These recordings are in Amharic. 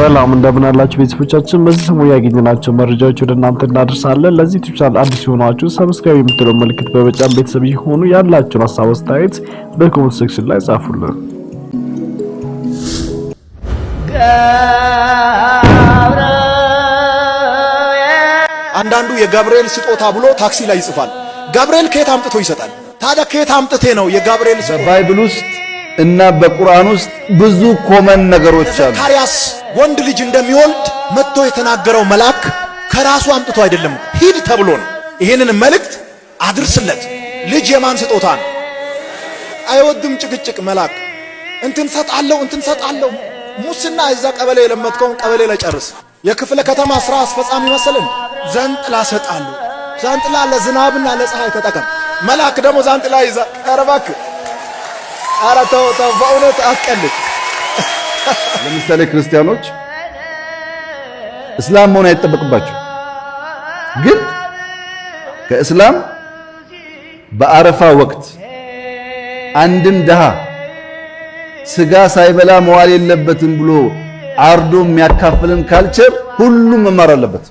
ሰላም እንደምን አላችሁ ቤተሰቦቻችን። በዚህ ሰሞን ያገኘናቸው መረጃዎች ወደ እናንተ እናደርሳለን። ለዚህ ዩቲዩብ ቻናል አዲስ የሆናችሁ ሰብስክራይብ የምትለው ምልክት በመጫን ቤተሰብ ይሁኑ። ያላችሁን ሀሳብ አስተያየት በኮሜንት ሴክሽን ላይ ጻፉልን። አንዳንዱ የጋብርኤል ስጦታ ብሎ ታክሲ ላይ ይጽፋል። ጋብርኤል ከየት አምጥቶ ይሰጣል? ታዲያ ከየት አምጥቴ ነው የጋብርኤል ስጦታ? በባይብል ውስጥ እና በቁርአን ውስጥ ብዙ ኮመን ነገሮች አሉ። ዘካርያስ ወንድ ልጅ እንደሚወልድ መጥቶ የተናገረው መልአክ ከራሱ አምጥቶ አይደለም፣ ሂድ ተብሎ ነው። ይሄንን መልእክት አድርስለት። ልጅ የማን ስጦታ ነው? አይወድም ጭቅጭቅ። መልአክ እንትን ሰጣለሁ ሙስና እዛ ቀበሌ የለመድከውን ቀበሌ ላይ ጨርስ። የክፍለ ከተማ ስራ አስፈጻሚ መሰለን ዘንጥላ ሰጣለሁ። ዘንጥላ ለዝናብና ለፀሐይ ተጠቀም። መልአክ ደግሞ ዘንጥላ ይዛ ቀረባክ። ኧረ ተው በእውነት አትቀልድ። ለምሳሌ ክርስቲያኖች እስላም መሆን አይጠበቅባቸው፣ ግን ከእስላም በአረፋ ወቅት አንድን ድሃ ስጋ ሳይበላ መዋል የለበትም ብሎ አርዶ የሚያካፍልን ካልቸር ሁሉም መማር አለበት።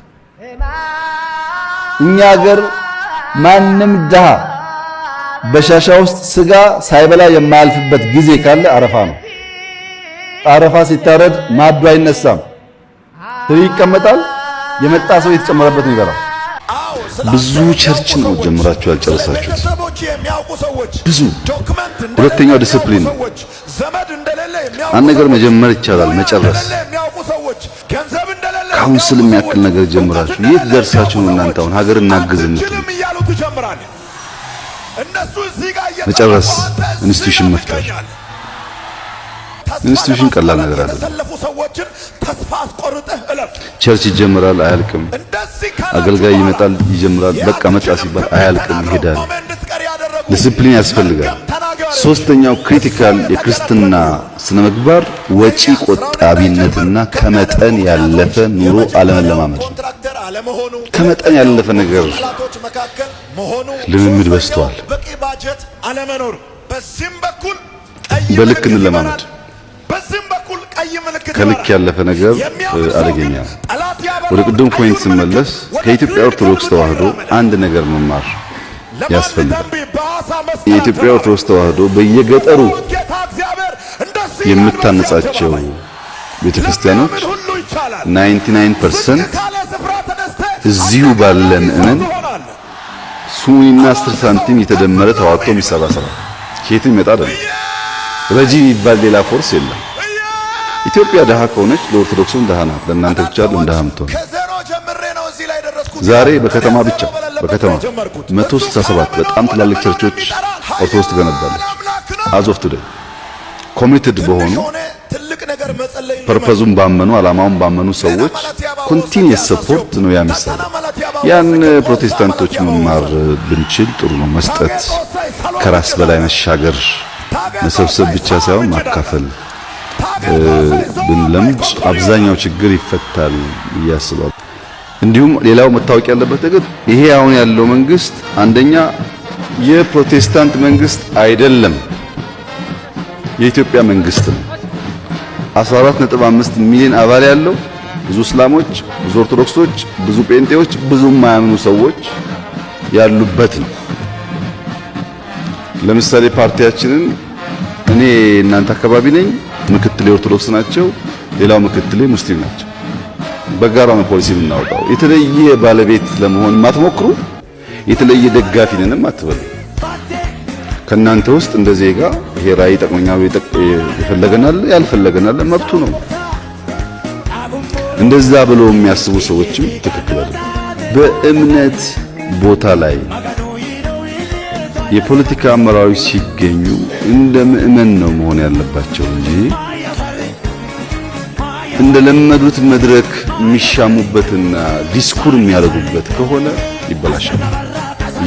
እኛ ሀገር ማንም ድሃ በሻሻ ውስጥ ስጋ ሳይበላ የማያልፍበት ጊዜ ካለ አረፋ ነው። አረፋ ሲታረድ ማዱ አይነሳም፣ ትሪ ይቀመጣል። የመጣ ሰው የተጨመረበት ነው ይበላል። ብዙ ቸርች ነው ጀምራችሁ ያልጨረሳችሁት፣ ብዙ። ሁለተኛው ዲሲፕሊን ነው። አንድ ነገር መጀመር ይቻላል፣ መጨረስ። ካውንስል የሚያክል ነገር ጀምራችሁ የት ደርሳችሁ ነው እናንተ አሁን ሀገር እናግዝ የምትሉት? መጨረስ፣ ኢንስቲትዩሽን መፍጠር። ኢንስቲትዩሽን ቀላል ነገር አይደለም። ቸርች ይጀምራል፣ አያልቅም። አገልጋይ ይመጣል፣ ይጀምራል፣ በቃ መጣ ሲባል አያልቅም፣ ይሄዳል። ዲሲፕሊን ያስፈልጋል። ሶስተኛው ክሪቲካል የክርስትና ስነ ምግባር ወጪ ቆጣቢነትና ከመጠን ያለፈ ኑሮ አለመለማመድ። ከመጠን ያለፈ ነገር ልምምድ በዝቷል። በልክ እንለማመድ። ከልክ ያለፈ ነገር አደገኛ ነው። ወደ ቅድም ፖይንት ስመለስ ከኢትዮጵያ ኦርቶዶክስ ተዋህዶ አንድ ነገር መማር ያስፈልጋል። የኢትዮጵያ ኦርቶዶክስ ተዋህዶ በየገጠሩ የምታነጻቸው ቤተክርስቲያኖች 99% እዚሁ ባለ ምእመን ሱኒና 10 ሳንቲም የተደመረ ተዋጥቶ የሚሰራ ስራ ከየትም ይመጣ አይደለም። ረጂ የሚባል ሌላ ፎርስ የለም። ኢትዮጵያ ደሃ ከሆነች ለኦርቶዶክሱም ደሃ ናት፣ ለእናንተ ብቻ እንደሃምቶ። ዛሬ በከተማ 167 በጣም ትላልቅ ቸርቾች ኦርቶዶክስ ትገነባለች። አዝ ኦፍ ቱዴይ ኮሚትድ በሆኑ ፐርፐዙን ባመኑ ዓላማውን ባመኑ ሰዎች ኮንቲኒየስ ሰፖርት ነው ያመሰለ። ያን ፕሮቴስታንቶች መማር ብንችል ጥሩ ነው። መስጠት፣ ከራስ በላይ መሻገር፣ መሰብሰብ ብቻ ሳይሆን ማካፈል ብንለምድ አብዛኛው ችግር ይፈታል ያስባል። እንዲሁም ሌላው መታወቅ ያለበት ነገር ይሄ አሁን ያለው መንግስት አንደኛ የፕሮቴስታንት መንግስት አይደለም፣ የኢትዮጵያ መንግስት ነው። 14.5 ሚሊዮን አባል ያለው ብዙ እስላሞች፣ ብዙ ኦርቶዶክሶች፣ ብዙ ጴንጤዎች፣ ብዙ የማያምኑ ሰዎች ያሉበት ነው። ለምሳሌ ፓርቲያችንን እኔ እናንተ አካባቢ ነኝ፣ ምክትሌ ኦርቶዶክስ ናቸው፣ ሌላው ምክትሌ ሙስሊም ናቸው። በጋራ ነው ፖሊሲ የምናወጣው። የተለየ ባለቤት ለመሆን ማትሞክሩ፣ የተለየ ደጋፊ ነንም አትበሉ። ከናንተ ውስጥ እንደ ዜጋ ይሄ ራዕይ ጠቅመኛው ይፈለገናል ያልፈለገናል መብቱ ነው። እንደዛ ብሎ የሚያስቡ ሰዎችም ትክክል አይደለም። በእምነት ቦታ ላይ የፖለቲካ አመራሮች ሲገኙ እንደ ምእመን ነው መሆን ያለባቸው እንጂ እንደለመዱት መድረክ የሚሻሙበትና ዲስኩር የሚያደርጉበት ከሆነ ይበላሻል።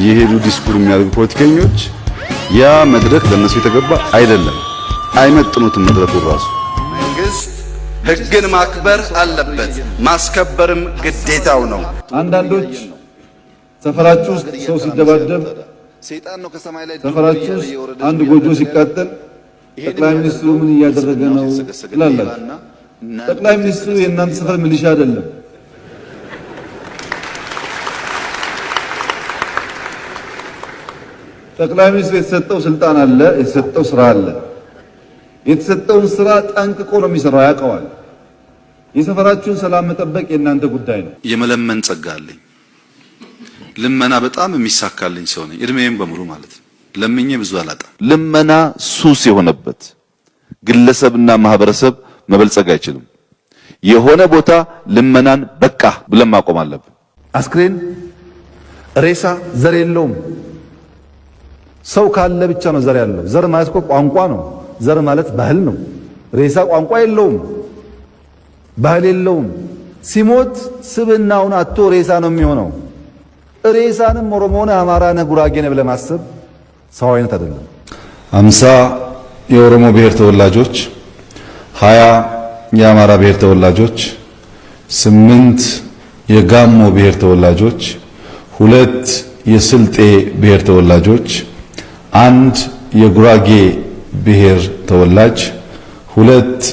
የሄዱ ዲስኩር የሚያደርጉ ፖለቲከኞች ያ መድረክ ለነሱ የተገባ አይደለም፣ አይመጥኑትም መድረኩ ራሱ። መንግስት ህግን ማክበር አለበት፣ ማስከበርም ግዴታው ነው። አንዳንዶች ሰፈራችሁ ውስጥ ሰው ሲደባደብ፣ ሰፈራችሁ ውስጥ አንድ ጎጆ ሲቃጠል ጠቅላይ ሚኒስትሩ ምን እያደረገ ነው ትላላችሁ። ጠቅላይ ሚኒስትሩ የእናንተ ሰፈር ሚሊሻ አይደለም። ጠቅላይ ሚኒስትሩ የተሰጠው ስልጣን አለ፣ የተሰጠው ስራ አለ። የተሰጠውን ስራ ጠንቅቆ ነው የሚሰራው፣ ያውቀዋል። የሰፈራችሁን ሰላም መጠበቅ የእናንተ ጉዳይ ነው። የመለመን ጸጋ አለኝ። ልመና በጣም የሚሳካልኝ ሰው ነኝ፣ እድሜዬም በሙሉ ማለት ነው። ለምኜ ብዙ አላጣም። ልመና ሱስ የሆነበት ግለሰብና ማህበረሰብ መበልጸግ አይችልም። የሆነ ቦታ ልመናን በቃ ብለን ማቆም አለብን። አስክሬን ሬሳ ዘር የለውም። ሰው ካለ ብቻ ነው ዘር ያለው። ዘር ማለት እኮ ቋንቋ ነው። ዘር ማለት ባህል ነው። ሬሳ ቋንቋ የለውም፣ ባህል የለውም። ሲሞት ስብናውን አጥቶ ሬሳ ነው የሚሆነው። ሬሳንም ኦሮሞ ነህ፣ አማራ ነህ፣ ጉራጌ ነህ ብለህ ማሰብ ሰው አይነት አይደለም። 50 የኦሮሞ ብሔር ተወላጆች፣ 20 የአማራ ብሔር ተወላጆች፣ 8 የጋሞ ብሔር ተወላጆች፣ 2 የስልጤ ብሔር ተወላጆች፣ 1 የጉራጌ ብሔር ተወላጅ፣ 2